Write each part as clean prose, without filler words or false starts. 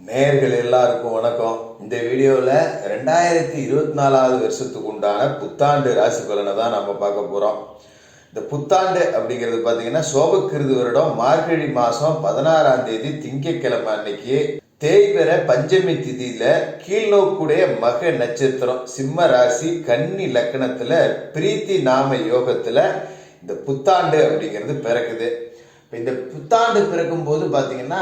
நேயர்கள் எல்லாருக்கும் வணக்கம். இந்த வீடியோவில் 2024 வருஷத்துக்கு உண்டான புத்தாண்டு ராசி பலனை தான் நம்ம பார்க்க போகிறோம். இந்த புத்தாண்டு அப்படிங்கிறது பார்த்தீங்கன்னா சோபக்கிருது வருடம் மார்கழி மாதம் 16ஆம் தேதி திங்கட்கிழமை அன்னைக்கு தேய்பிற பஞ்சமி திதியில கீழ்நோக்குடைய மக நட்சத்திரம் சிம்ம ராசி கன்னி லக்னத்துல பிரீத்தி நாம யோகத்துல இந்த புத்தாண்டு அப்படிங்கிறது பிறக்குது. இந்த புத்தாண்டு பிறக்கும் போது பார்த்தீங்கன்னா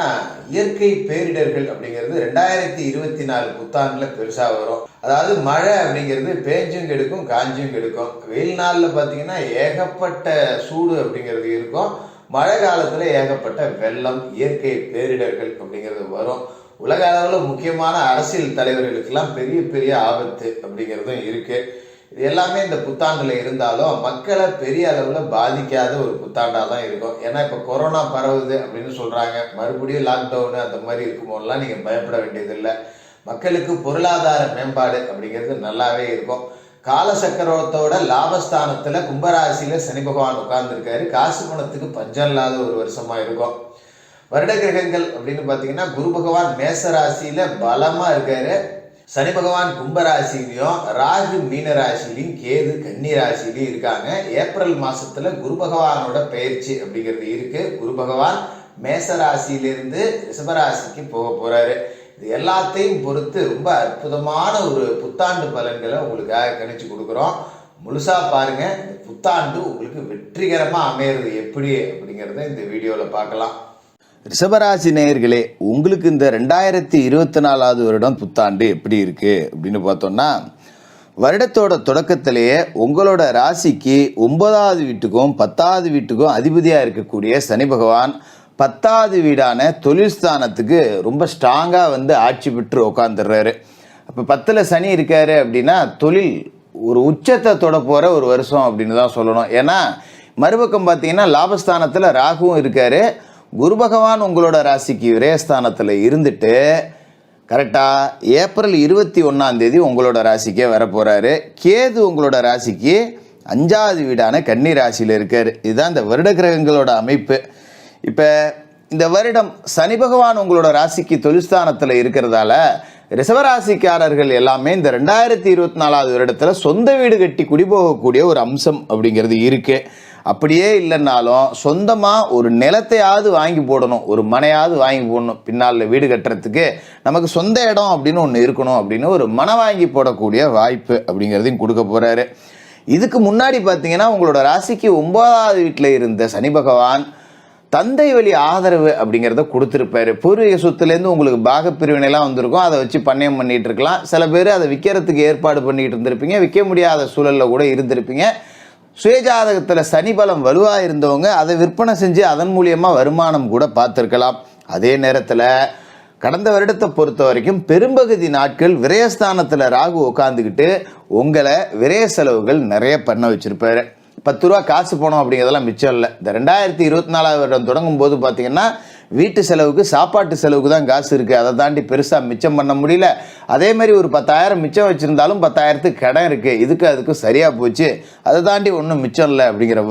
இயற்கை பேரிடர்கள் அப்படிங்கிறது 2024 புத்தாண்டுல பெருசா வரும். அதாவது மழை அப்படிங்கிறது பேஞ்சும் கெடுக்கும் காஞ்சும் கெடுக்கும். வெயில் நாளில் பார்த்தீங்கன்னா ஏகப்பட்ட சூடு அப்படிங்கிறது இருக்கும். மழை காலத்துல ஏகப்பட்ட வெள்ளம் இயற்கை பேரிடர்கள் அப்படிங்கிறது வரும். உலக அளவில் முக்கியமான அரசியல் தலைவர்களுக்கெல்லாம் பெரிய பெரிய ஆபத்து அப்படிங்கிறதும் இருக்கு. இது எல்லாமே இந்த புத்தாண்டுல இருந்தாலும் மக்களை பெரிய அளவில் பாதிக்காத ஒரு புத்தாண்டாக தான் இருக்கும். ஏன்னா இப்போ கொரோனா பரவுது அப்படின்னு சொல்றாங்க, மறுபடியும் லாக்டவுனு அந்த மாதிரி இருக்கும்போதெல்லாம் நீங்கள் பயப்பட வேண்டியதில்லை. மக்களுக்கு பொருளாதார மேம்பாடு அப்படிங்கிறது நல்லாவே இருக்கும். காலசக்கரத்தோட லாபஸ்தானத்துல கும்பராசியில சனி பகவான் உட்கார்ந்துருக்காரு. காசு பணத்துக்கு பஞ்சம் இல்லாத ஒரு வருஷமா இருக்கும். வருட கிரகங்கள் அப்படின்னு பார்த்தீங்கன்னா குரு பகவான் மேச ராசியில பலமா இருக்காரு. சனி பகவான் கும்பராசிலையும் ராகு மீன ராசிலையும் கேது கன்னி ராசிலையும் இருக்காங்க. ஏப்ரல் மாசத்துல குரு பகவானோட பயிற்சி அப்படிங்கிறது இருக்கு. குரு பகவான் மேச ராசியிலிருந்து ரிஷபராசிக்கு போக போறாரு. இது எல்லாத்தையும் பொறுத்து ரொம்ப அற்புதமான ஒரு புத்தாண்டு பலன்களை உங்களுக்காக கணிச்சு கொடுக்குறோம். முழுசா பாருங்க. இந்த புத்தாண்டு உங்களுக்கு வெற்றிகரமா அமையிறது எப்படி அப்படிங்கிறத இந்த வீடியோல பார்க்கலாம். ரிஷபராசி நேயர்களே, உங்களுக்கு இந்த 2024 வருடம் புத்தாண்டு எப்படி இருக்கு அப்படின்னு பார்த்தோம்னா, வருடத்தோட தொடக்கத்திலேயே உங்களோட ராசிக்கு 9வது வீட்டுக்கும் 10வது வீட்டுக்கும் அதிபதியாக இருக்கக்கூடிய சனி பகவான் 10வது வீடான தொழில் ஸ்தானத்துக்கு ரொம்ப ஸ்ட்ராங்காக ஆட்சி பெற்று உட்காந்துடுறாரு. அப்போ 10ல் சனி இருக்காரு அப்படின்னா தொழில் ஒரு உச்சத்தை தொட போகிற ஒரு வருஷம் அப்படின்னு தான் சொல்லணும். ஏன்னா மறுபக்கம் பார்த்தீங்கன்னா லாபஸ்தானத்தில் ராகுவும் இருக்காரு. குரு பகவான் உங்களோட ராசிக்கு விரயஸ்தானத்தில் இருந்துட்டு கரெக்டாக ஏப்ரல் 21ஆம் தேதி உங்களோட ராசிக்கே வரப்போகிறாரு. கேது உங்களோட ராசிக்கு 5வது வீடான கன்னி ராசியில் இருக்கார். இதுதான் இந்த வருட கிரகங்களோட அமைப்பு. இப்போ இந்த வருடம் சனி பகவான் உங்களோட ராசிக்கு தொழில்ஸ்தானத்தில் இருக்கிறதால ரிஷபராசிக்காரர்கள் எல்லாமே இந்த 2024 வருடத்தில் சொந்த வீடு கட்டி குடிபோகக்கூடிய ஒரு அம்சம் அப்படிங்கிறது இருக்குது. அப்படியே இல்லைன்னாலும் சொந்தமாக ஒரு நிலத்தையாவது வாங்கி போடணும், ஒரு மனையாவது வாங்கி போடணும். பின்னால் வீடு கட்டுறதுக்கு நமக்கு சொந்த இடம் அப்படின்னு ஒன்று இருக்கணும் அப்படின்னு ஒரு மனை வாங்கி போடக்கூடிய வாய்ப்பு அப்படிங்கிறதையும் கொடுக்க போகிறாரு. இதுக்கு முன்னாடி பார்த்தீங்கன்னா உங்களோட ராசிக்கு 9வது வீட்டில் இருந்த சனி பகவான் தந்தை வழி ஆதரவு அப்படிங்கிறத கொடுத்துருப்பாரு. பூர்வீக சொத்துலேருந்து உங்களுக்கு பாகப்பிரிவினைலாம் வந்திருக்கும். அதை வச்சு பண்ணையம் பண்ணிகிட்டு இருக்கலாம். சில பேர் அதை விற்கிறதுக்கு ஏற்பாடு பண்ணிகிட்டு இருந்திருப்பீங்க. விற்க முடியாத சூழலில் கூட இருந்திருப்பீங்க. சுயஜாதகத்தில் சனி பலம் வலுவாக இருந்தவங்க அதை விற்பனை செஞ்சு அதன் மூலியமாக வருமானம் கூட பார்த்துருக்கலாம். அதே நேரத்தில் கடந்த வருடத்தை பொறுத்த வரைக்கும் பெரும்பகுதி நாட்கள் விரயஸ்தானத்தில் ராகு உட்காந்துக்கிட்டு உங்களை விரய செலவுகள் நிறைய பண்ண வச்சுருப்பாரு. 10 ரூபா காசு போனோம் அப்படிங்கிறதெல்லாம் மிச்சம் இல்லை. இந்த 2024 வருடம் தொடங்கும் போது பார்த்தீங்கன்னா வீட்டு செலவுக்கு சாப்பாட்டு செலவுக்கு தான் காசு இருக்குது. அதை தாண்டி பெருசாக மிச்சம் பண்ண முடியல. அதே மாதிரி ஒரு 10,000 மிச்சம் வச்சுருந்தாலும் 10,000த்துக்கு கடன் இருக்குது. அதுக்கும் சரியாக போச்சு. அதை தாண்டி ஒன்றும் மிச்சம் இல்லை அப்படிங்கிற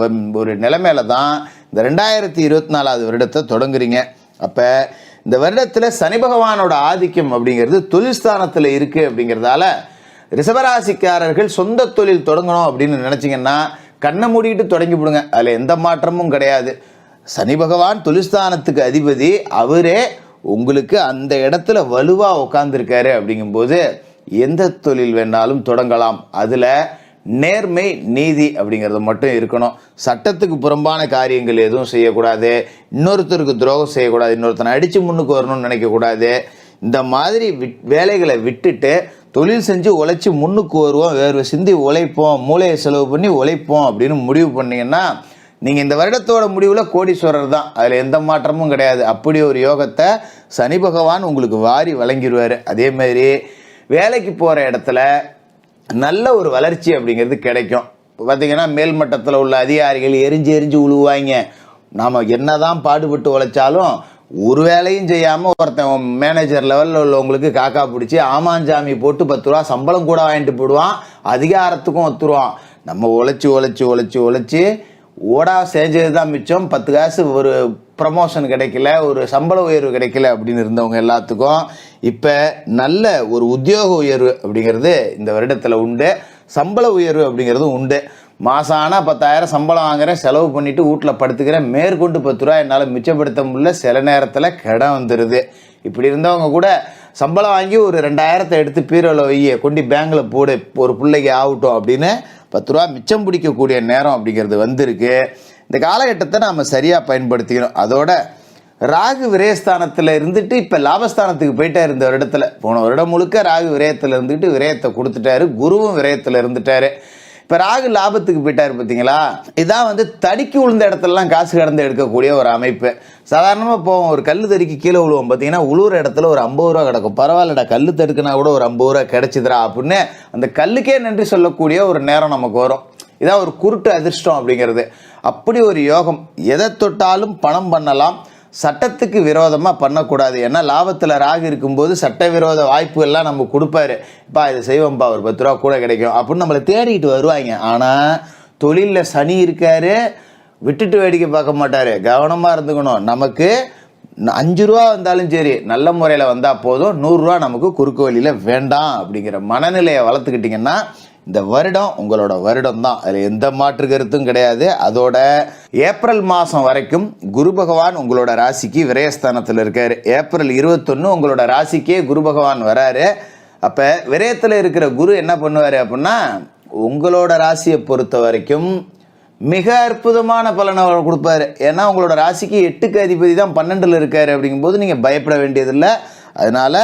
ஒரு நிலைமையில தான் இந்த 2024 வருடத்தை தொடங்குறீங்க. அப்போ இந்த வருடத்தில் சனி பகவானோட ஆதிக்கம் அப்படிங்கிறது தொழில் ஸ்தானத்தில் இருக்குது. அப்படிங்கிறதால ரிஷபராசிக்காரர்கள் சொந்த தொழில் தொடங்கணும் அப்படின்னு நினச்சிங்கன்னா கண்ணை மூடிக்கிட்டு தொடங்கி விடுங்க. அதில் எந்த மாற்றமும் கிடையாது. சனி பகவான் தொழில்ஸ்தானத்துக்கு அதிபதி, அவரே உங்களுக்கு அந்த இடத்துல வலுவாக உட்காந்துருக்காரு. அப்படிங்கும்போது எந்த தொழில் வேணாலும் தொடங்கலாம். அதில் நேர்மை நீதி அப்படிங்கிறது மட்டும் இருக்கணும். சட்டத்துக்கு புறம்பான காரியங்கள் எதுவும் செய்யக்கூடாது. இன்னொருத்தருக்கு துரோகம் செய்யக்கூடாது. இன்னொருத்தனை அடித்து முன்னுக்கு வரணும்னு நினைக்கக்கூடாது. இந்த மாதிரி வேலைகளை விட்டுட்டு தொழில் செஞ்சு உழைச்சி முன்னுக்கு வருவோம், வேர்வை சிந்தி உழைப்போம், மூளையை செலவு பண்ணி உழைப்போம் அப்படின்னு முடிவு பண்ணிங்கன்னா நீங்கள் இந்த வருடத்தோட முடிவில் கோடீஸ்வரர் தான். அதில் எந்த மாற்றமும் கிடையாது. அப்படி ஒரு யோகத்தை சனி பகவான் உங்களுக்கு வாரி வழங்கிடுவார். அதேமாதிரி வேலைக்கு போகிற இடத்துல நல்ல ஒரு வளர்ச்சி அப்படிங்கிறது கிடைக்கும். பார்த்திங்கன்னா மேல்மட்டத்தில் உள்ள அதிகாரிகள் எரிஞ்சு உழுவாங்க. நாம் என்ன தான் பாடுபட்டு உழைச்சாலும் ஒரு வேலையும் செய்யாமல் ஒருத்தன் மேனேஜர் லெவலில் உள்ளவங்களுக்கு காக்கா பிடிச்சி ஆமாஞ்சாமி போட்டு 10 ரூபா சம்பளம் கூட வாங்கிட்டு போடுவான். அதிகாரத்துக்கும் ஒத்துருவான். நம்ம உழைச்சி ஓடா செஞ்சது தான் மிச்சம், 10 காசு ஒரு ப்ரமோஷன் கிடைக்கல, ஒரு சம்பள உயர்வு கிடைக்கல அப்படின்னு இருந்தவங்க எல்லாத்துக்கும் இப்போ நல்ல ஒரு உத்தியோக உயர்வு அப்படிங்கிறது இந்த வருடத்தில் உண்டு. சம்பள உயர்வு அப்படிங்கிறதும் உண்டு. மாதம் ஆனால் 10,000 சம்பளம் வாங்குறேன், செலவு பண்ணிவிட்டு வீட்டில் படுத்துக்கிறேன், மேற்கொண்டு 10 ரூபா என்னால் மிச்சப்படுத்த முடியல, சில நேரத்தில் கடன் வந்துடுது. இப்படி இருந்தவங்க கூட சம்பளம் வாங்கி ஒரு 2,000 எடுத்து பீரோவில் வைய கொண்டு பேங்கில் போடு, ஒரு பிள்ளைக்கு ஆகட்டும் அப்படின்னு 10 ரூபா மிச்சம் பிடிக்கக்கூடிய நேரம் அப்படிங்கிறது வந்திருக்கு. இந்த காலகட்டத்தை நாம் சரியாக பயன்படுத்திக்கணும். அதோட ராகு விரயஸ்தானத்தில் இருந்துட்டு இப்போ லாபஸ்தானத்துக்கு போயிட்டார். இந்த வருடத்தில் போன வருடம் முழுக்க ராகு விரயத்தில் இருந்துட்டு விரயத்தை கொடுத்துட்டாரு, குருவும் விரயத்தில் இருந்துட்டாரு. இப்போ ராகு லாபத்துக்கு போயிட்டார் பார்த்தீங்களா. இதான் தடிக்கு விழுந்த இடத்துலலாம் காசு கடந்து எடுக்கக்கூடிய ஒரு அமைப்பு. சாதாரணமாக போவோம், ஒரு கல் தடிக்கு கீழே விழுவோம் பார்த்தீங்கன்னா, உழுவுற இடத்துல ஒரு 50 ரூபா கிடக்கும். பரவாயில்லடா, கல் தடுக்குனா கூட ஒரு 50 ரூபா கிடைச்சிதுரா அப்படின்னு அந்த கல்லுக்கே நன்றி சொல்லக்கூடிய ஒரு நேரம் நமக்கு வரும். இதான் ஒரு குருட்டு அதிர்ஷ்டம் அப்படிங்கிறது. அப்படி ஒரு யோகம். எதை தொட்டாலும் பணம் பண்ணலாம், சட்டத்துக்கு விரோதமாக பண்ணக்கூடாது. ஏன்னா லாபத்தில் ராகு இருக்கும்போது சட்டவிரோத வாய்ப்புகள்லாம் நம்ம கொடுப்பாரு. இப்போ இதை செய்வோம்ப்பா, ஒரு 10 ரூபா கூட கிடைக்கும் அப்படின்னு நம்மளை தேடிக்கிட்டு வருவாங்க. ஆனால் தொழிலில் சனி இருக்காரு, விட்டுட்டு வேடிக்கை பார்க்க மாட்டார். கவனமாக இருந்துக்கணும். நமக்கு 5 ரூபா வந்தாலும் சரி, நல்ல முறையில் வந்தால் போதும், 100 ரூபா நமக்கு குறுக்கு வழியில் வேண்டாம் அப்படிங்கிற மனநிலையை வளர்த்துக்கிட்டிங்கன்னா இந்த வருடம் உங்களோட வருடம் தான். அதில் எந்த மாற்று கருத்தும் கிடையாது. அதோட ஏப்ரல் மாதம் வரைக்கும் குரு பகவான் உங்களோட ராசிக்கு விரயஸ்தானத்தில் இருக்கார். ஏப்ரல் 21 உங்களோட ராசிக்கே குரு பகவான் வராரு. அப்போ விரயத்தில் இருக்கிற குரு என்ன பண்ணுவார் அப்படின்னா, உங்களோட ராசியை பொறுத்த வரைக்கும் மிக அற்புதமான பலனை கொடுப்பாரு. ஏன்னா உங்களோட ராசிக்கு 8க்கு அதிபதி தான் 12ல் இருக்காரு. அப்படிங்கும்போது நீங்கள் பயப்பட வேண்டியதில்லை. அதனால்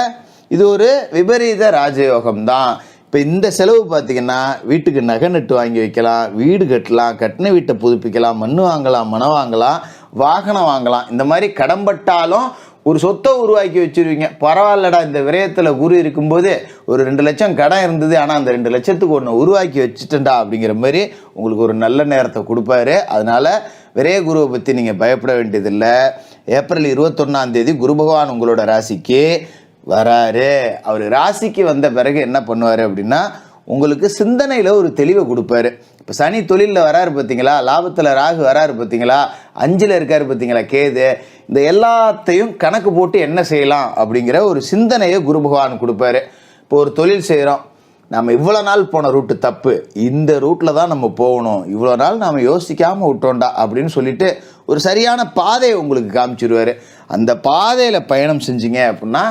இது ஒரு விபரீத ராஜயோகம் தான். இப்போ இந்த செலவு பார்த்திங்கன்னா, வீட்டுக்கு நகை நட்டு வாங்கி வைக்கலாம், வீடு கட்டலாம், கட்டின வீட்டை புதுப்பிக்கலாம், மண் வாங்கலாம், மனம் வாங்கலாம், வாகனம் வாங்கலாம். இந்த மாதிரி கடன்பட்டாலும் ஒரு சொத்தை உருவாக்கி வச்சுருவீங்க. பரவாயில்லடா, இந்த விரயத்தில் குரு இருக்கும்போது ஒரு 2 லட்சம் கடன் இருந்தது, ஆனால் அந்த 2 லட்சத்துக்கு ஒன்று உருவாக்கி வச்சுட்டேன்டா அப்படிங்கிற மாதிரி உங்களுக்கு ஒரு நல்ல நேரத்தை கொடுப்பாரு. அதனால் விரய குருவை பற்றி நீங்கள் பயப்பட வேண்டியதில்லை. ஏப்ரல் 21 குரு பகவான் உங்களோட ராசிக்கு வராரு. அவர் ராசிக்கு வந்த பிறகு என்ன பண்ணுவார் அப்படின்னா, உங்களுக்கு சிந்தனையில் ஒரு தெளிவை கொடுப்பாரு. இப்போ சனி தொழிலில் வராரு பார்த்தீங்களா, லாபத்தில் ராகு வராரு பார்த்தீங்களா, 5ல் இருக்காரு பார்த்தீங்களா கேது, இந்த எல்லாத்தையும் கணக்கு போட்டு என்ன செய்யலாம் அப்படிங்கிற ஒரு சிந்தனையை குரு பகவான் கொடுப்பாரு. இப்போ ஒரு தொழில் செய்கிறோம், நம்ம இவ்வளோ நாள் போன ரூட்டு தப்பு, இந்த ரூட்டில் தான் நம்ம போகணும், இவ்வளோ நாள் நாம் யோசிக்காமல் விட்டோண்டா அப்படின்னு சொல்லிட்டு ஒரு சரியான பாதையை உங்களுக்கு காமிச்சிருவார். அந்த பாதையில் பயணம் செஞ்சீங்க அப்படின்னா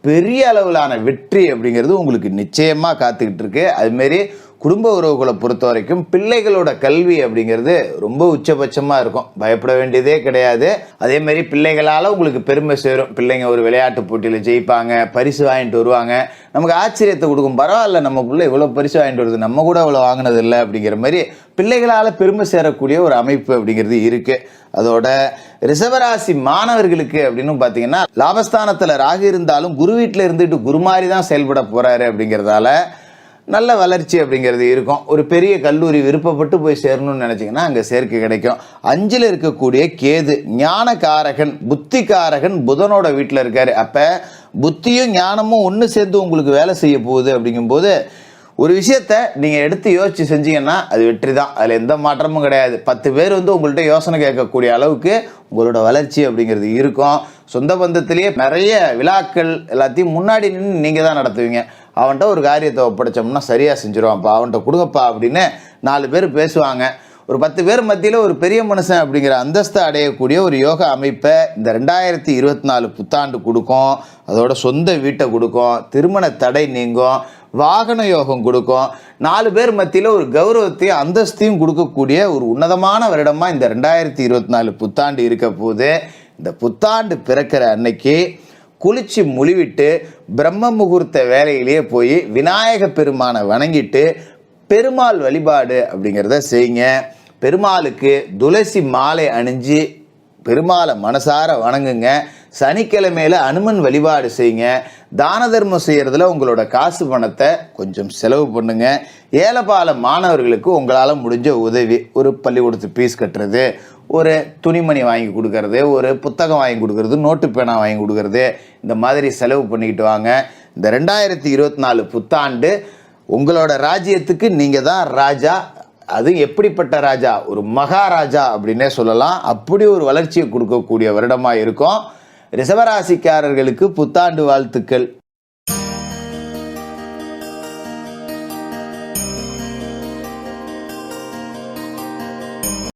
பெரிய அளவிலான வெற்றி அப்படிங்கிறது உங்களுக்கு நிச்சயமாக காத்துக்கிட்டு இருக்கு. அதுமாரி குடும்ப உறவுகளை பொறுத்த வரைக்கும் பிள்ளைகளோட கல்வி அப்படிங்கிறது ரொம்ப உச்சபட்சமாக இருக்கும். பயப்பட வேண்டியதே கிடையாது. அதேமாரி பிள்ளைகளால் உங்களுக்கு பெருமை சேரும். பிள்ளைங்க ஒரு விளையாட்டு போட்டியில் ஜெயிப்பாங்க, பரிசு வாங்கிட்டு வருவாங்க, நமக்கு ஆச்சரியத்தை கொடுக்கும். பரவாயில்ல, நம்ம பிள்ளை இவ்வளோ பரிசு வாங்கிட்டு வருது, நம்ம கூட இவ்வளோ வாங்கினது இல்லை அப்படிங்கிற மாதிரி பிள்ளைகளால் பெருமை சேரக்கூடிய ஒரு அமைப்பு அப்படிங்கிறது இருக்குது. அதோட ரிஷபராசி மாணவர்களுக்கு அப்படின்னு பார்த்தீங்கன்னா, லாபஸ்தானத்தில் ராகு இருந்தாலும் குரு வீட்டில் இருந்துட்டு குரு மாதிரி தான் செயல்பட போகிறாரு. அப்படிங்கிறதால நல்ல வளர்ச்சி அப்படிங்கிறது இருக்கும். ஒரு பெரிய கல்லூரி விருப்பப்பட்டு போய் சேரணும்னு நினச்சிங்கன்னா அங்கே சேர்க்கை கிடைக்கும். 5ல் இருக்கக்கூடிய கேது ஞானகாரகன், புத்திகாரகன் புதனோட வீட்டில் இருக்கார். அப்போ புத்தியும் ஞானமும் ஒன்று சேர்ந்து உங்களுக்கு வேலை செய்ய போகுது. அப்படிங்கும்போது ஒரு விஷயத்தை நீங்கள் எடுத்து யோசித்து செஞ்சீங்கன்னா அது வெற்றி தான். அதில் எந்த மாற்றமும் கிடையாது. 10 பேர் உங்கள்கிட்ட யோசனை கேட்கக்கூடிய அளவுக்கு உங்களோட வளர்ச்சி அப்படிங்கிறது இருக்கும். சொந்த பந்தத்திலேயே நிறைய விழாக்கள் எல்லாத்தையும் முன்னாடி நின்று நீங்கள் தான் நடத்துவீங்க. அவன்கிட்ட ஒரு காரியத்தை ஒப்படைச்சோம்னா சரியாக செஞ்சிருவான்ப்பா, அவன்கிட்ட கொடுங்கப்பா அப்படின்னு 4 பேர் பேசுவாங்க. ஒரு 10 பேர் மத்தியில் ஒரு பெரிய மனுஷன் அப்படிங்கிற அந்தஸ்தை அடையக்கூடிய ஒரு யோகா அமைப்பை இந்த 2024 புத்தாண்டு கொடுக்கும். அதோட சொந்த வீட்டை கொடுக்கும், திருமண தடை நீங்கும், வாகன யோகம் கொடுக்கும், 4 பேர் மத்தியில் ஒரு கௌரவத்தையும் அந்தஸ்தையும் கொடுக்கக்கூடிய ஒரு உன்னதமான வருடமாக இந்த 2024 புத்தாண்டு இருக்க போது. இந்த புத்தாண்டு பிறக்கிற அன்னைக்கு குளிச்சு முழிவிட்டு பிரம்ம முகூர்த்த வேலையிலேயே போய் விநாயக பெருமானை வணங்கிட்டு பெருமாள் வழிபாடு அப்படிங்கிறத செய்யுங்க. பெருமாளுக்கு துளசி மாலை அணிஞ்சு பெருமாளை மனசார வணங்குங்க. சனிக்கிழமையில் அனுமன் வழிபாடு செய்யுங்க. தான தர்மம் செய்கிறதுல உங்களோட காசு பணத்தை கொஞ்சம் செலவு பண்ணுங்க. ஏழைப்பால மாணவர்களுக்கு உங்களால் முடிஞ்ச உதவி, ஒரு பள்ளிக்கூடத்து ஃபீஸ் கட்டுறது, ஒரு துணிமணி வாங்கி கொடுக்கறது, ஒரு புத்தகம் வாங்கி கொடுக்கறது, நோட்டு பேனா வாங்கி கொடுக்கறது, இந்த மாதிரி செலவு பண்ணிக்கிட்டு வாங்க. இந்த 2024 புத்தாண்டு உங்களோட ராஜ்யத்துக்கு நீங்கள் தான் ராஜா. அது எப்படிப்பட்ட ராஜா, ஒரு மகாராஜா அப்படின்னே சொல்லலாம். அப்படி ஒரு வளர்ச்சியை கொடுக்கக்கூடிய வருடமாக இருக்கும். ரிஷபராசிக்காரர்களுக்கு புத்தாண்டு வாழ்த்துக்கள்.